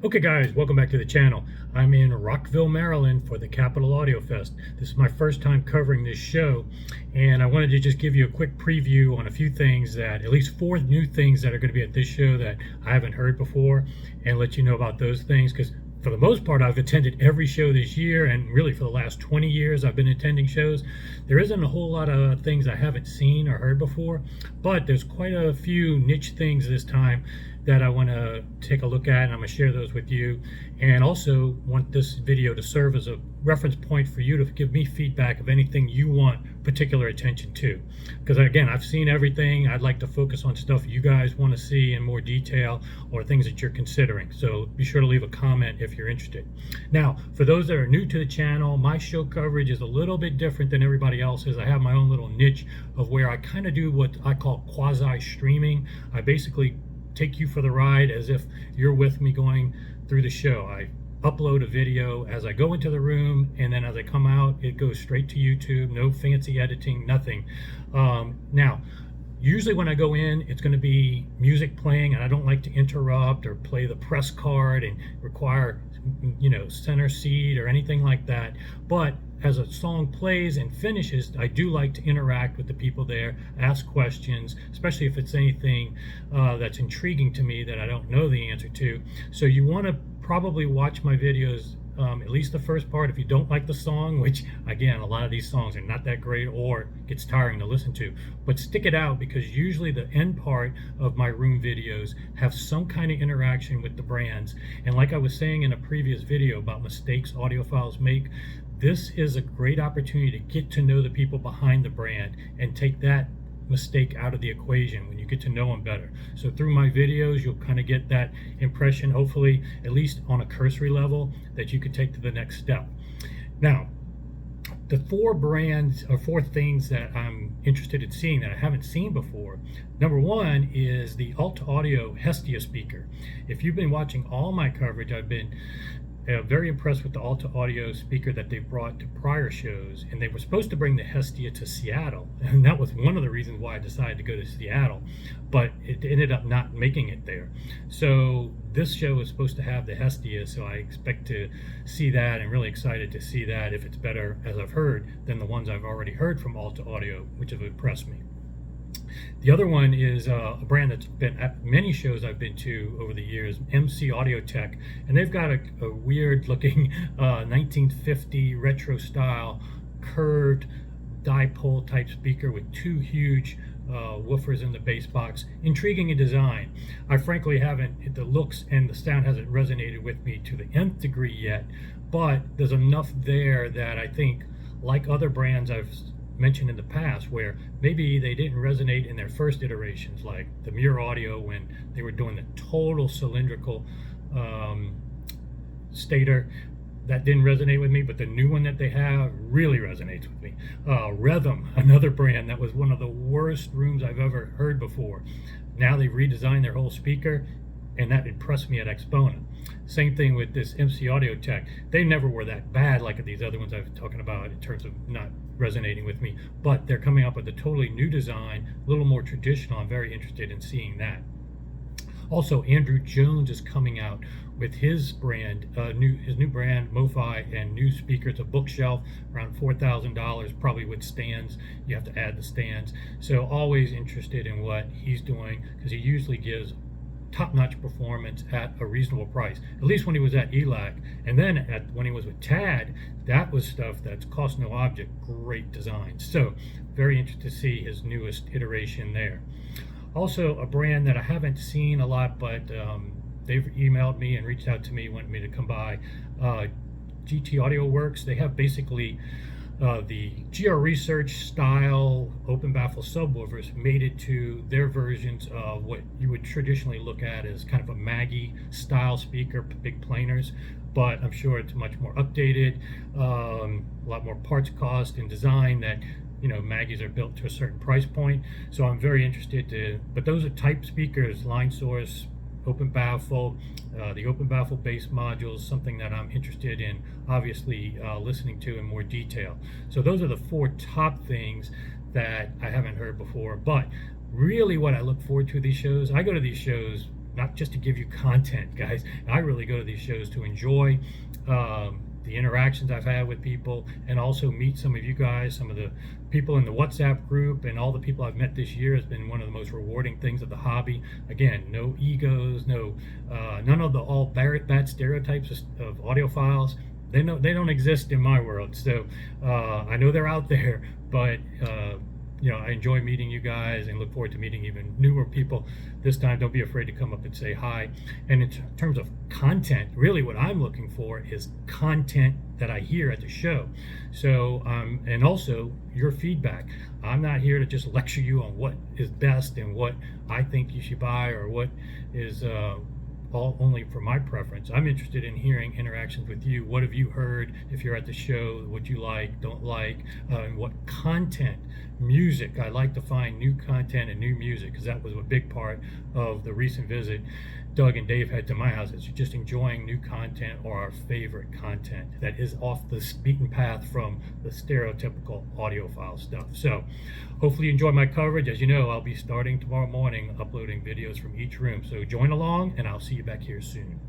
Okay guys, welcome back to the channel. I'm in Rockville, Maryland for the Capitol Audio Fest. This is my first time covering this show, and I wanted to just give you a quick preview on a few things that, at least 4 new things that are going to be at this show that I haven't heard before, and let you know about those things, because for the most part I've attended every show this year, and really for the last 20 years I've been attending shows. There isn't a whole lot of things I haven't seen or heard before, but there's quite a few niche things this time that I want to take a look at, and I'm going to share those with you, and also want this video to serve as a reference point for you to give me feedback of anything you want particular attention to, because again, I've seen everything. I'd like to focus on stuff you guys want to see in more detail, or things that you're considering, so be sure to leave a comment if you're interested. Now, for those that are new to the channel, my show coverage is a little bit different than everybody else's. I have my own little niche of where I kind of do what I call quasi streaming. I basically take you for the ride as if you're with me going through the show. I upload a video as I go into the room, and then as I come out, it goes straight to YouTube. No fancy editing, nothing. Now, usually when I go in, it's going to be music playing, and I don't like to interrupt or play the press card and require, center seat or anything like that. But as a song plays and finishes, I do like to interact with the people there, ask questions, especially if it's anything that's intriguing to me that I don't know the answer to. So you want to probably watch my videos, at least the first part. If you don't like the song, which again, a lot of these songs are not that great or gets tiring to listen to, but stick it out, because usually the end part of my room videos have some kind of interaction with the brands. And like I was saying in a previous video about mistakes audiophiles make, this is a great opportunity to get to know the people behind the brand and take that mistake out of the equation when you get to know them better. So through my videos, you'll kind of get that impression, hopefully, at least on a cursory level, that you could take to the next step. Now, the 4 things that I'm interested in seeing that I haven't seen before. Number 1 is the Alta Audio Hestia speaker. If you've been watching all my coverage, I've been very impressed with the Alta Audio speaker that they brought to prior shows, and they were supposed to bring the Hestia to Seattle, and that was one of the reasons why I decided to go to Seattle, but it ended up not making it there. So this show is supposed to have the Hestia, so I expect to see that, and really excited to see that, if it's better, as I've heard, than the ones I've already heard from Alta Audio, which have impressed me. The other one is a brand that's been at many shows I've been to over the years, MC Audio Tech, and they've got a weird looking 1950 retro style curved dipole type speaker with 2 huge woofers in the bass box. Intriguing in design. I frankly haven't, the looks and the sound hasn't resonated with me to the nth degree yet, but there's enough there that I think, like other brands I've mentioned in the past, where maybe they didn't resonate in their first iterations, like the Muir Audio when they were doing the total cylindrical stator, that didn't resonate with me, but the new one that they have really resonates with me. Rhythm, another brand that was one of the worst rooms I've ever heard before. Now they've redesigned their whole speaker, and that impressed me at Exponent. Same thing with this MC Audio Tech. They never were that bad like these other ones I've been talking about in terms of not resonating with me, but they're coming up with a totally new design, a little more traditional. I'm very interested in seeing that. Also, Andrew Jones is coming out with his brand, his new brand, MoFi, and new speaker. It's a bookshelf, around $4,000, probably with stands. You have to add the stands. So always interested in what he's doing, because he usually gives top-notch performance at a reasonable price, at least when he was at ELAC. And then when he was with TAD, that was stuff that's cost no object, great design. So very interested to see his newest iteration there. Also, a brand that I haven't seen a lot, but they've emailed me and reached out to me, wanted me to come by, GT Audio Works. They have basically the GR Research style open baffle subwoofers made it to their versions of what you would traditionally look at as kind of a Maggie style speaker, big planers, but I'm sure it's much more updated, a lot more parts cost and design that, Maggies are built to a certain price point. So I'm very interested but those are type speakers, line source, open baffle, the open baffle bass modules, something that I'm interested in, obviously, listening to in more detail. So those are the 4 top things that I haven't heard before. But really what I look forward to these shows, I go to these shows not just to give you content, guys. I really go to these shows to enjoy the interactions I've had with people, and also meet some of you guys. Some of the people in the WhatsApp group and all the people I've met this year has been one of the most rewarding things of the hobby. Again, no egos, none of the all bad stereotypes of audiophiles. They don't exist in my world. So I know they're out there, but I enjoy meeting you guys and look forward to meeting even newer people this time. Don't be afraid to come up and say hi. And in terms of content, really what I'm looking for is content that I hear at the show. So, and also your feedback. I'm not here to just lecture you on what is best and what I think you should buy, or what is all only for my preference. I'm interested in hearing interactions with you. What have you heard if you're at the show? What you like, don't like, and what content, music. I like to find new content and new music, because that was a big part of the recent visit Doug and Dave had to my house. It's just enjoying new content, or our favorite content that is off the beaten path from the stereotypical audiophile stuff. So hopefully you enjoy my coverage. As you know, I'll be starting tomorrow morning uploading videos from each room. So join along, and I'll see you back here soon.